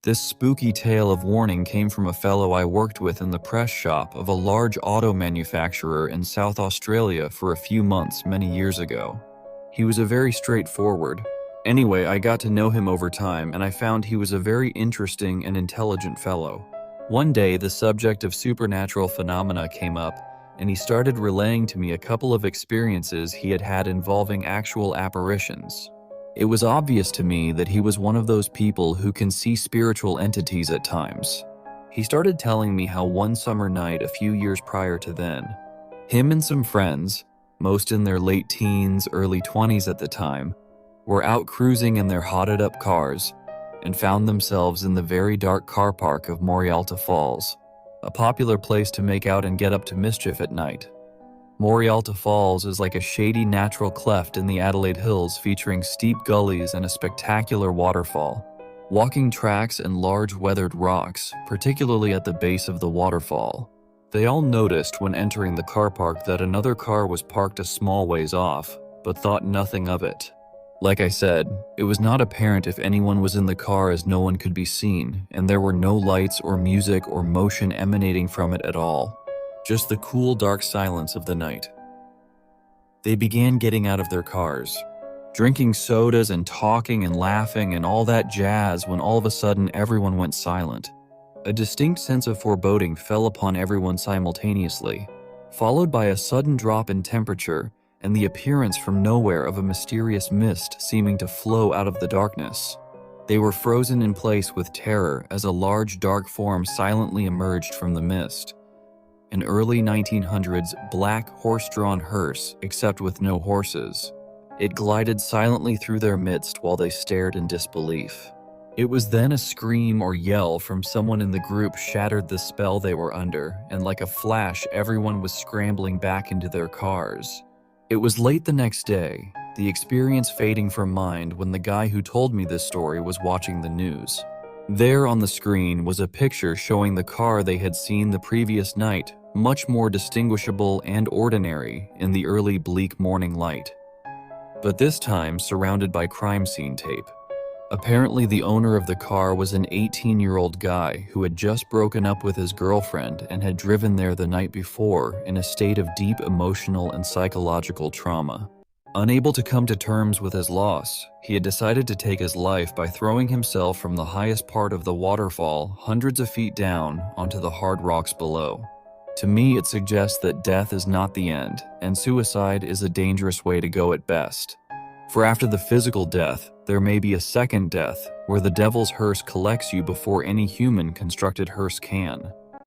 This spooky tale of warning came from a fellow I worked with in the press shop of a large auto manufacturer in South Australia for a few months many years ago. He was a very straightforward. Anyway, I got to know him over time, and I found he was a very interesting and intelligent fellow. One day, the subject of supernatural phenomena came up, and he started relaying to me a couple of experiences he had had involving actual apparitions. It was obvious to me that he was one of those people who can see spiritual entities at times. He started telling me how one summer night a few years prior to then, him and some friends, most in their late teens, early 20s at the time, were out cruising in their hotted-up cars and found themselves in the very dark car park of Morialta Falls, a popular place to make out and get up to mischief at night. Morialta Falls is like a shady natural cleft in the Adelaide Hills featuring steep gullies and a spectacular waterfall, walking tracks and large weathered rocks, particularly at the base of the waterfall. They all noticed when entering the car park that another car was parked a small ways off, but thought nothing of it. Like I said, it was not apparent if anyone was in the car as no one could be seen, and there were no lights or music or motion emanating from it at all. Just the cool, dark silence of the night. They began getting out of their cars, drinking sodas and talking and laughing and all that jazz when all of a sudden everyone went silent. A distinct sense of foreboding fell upon everyone simultaneously, followed by a sudden drop in temperature and the appearance from nowhere of a mysterious mist seeming to flow out of the darkness. They were frozen in place with terror as a large dark form silently emerged from the mist. An early 1900s black horse-drawn hearse, except with no horses. It glided silently through their midst while they stared in disbelief. It was then a scream or yell from someone in the group shattered the spell they were under, and like a flash, everyone was scrambling back into their cars. It was late the next day, the experience fading from mind when the guy who told me this story was watching the news. There on the screen was a picture showing the car they had seen the previous night, much more distinguishable and ordinary in the early bleak morning light. But this time surrounded by crime scene tape. Apparently the owner of the car was an 18-year-old guy who had just broken up with his girlfriend and had driven there the night before in a state of deep emotional and psychological trauma. Unable to come to terms with his loss, he had decided to take his life by throwing himself from the highest part of the waterfall hundreds of feet down onto the hard rocks below. To me, it suggests that death is not the end, and suicide is a dangerous way to go at best. For after the physical death, there may be a second death, where the devil's hearse collects you before any human constructed hearse can.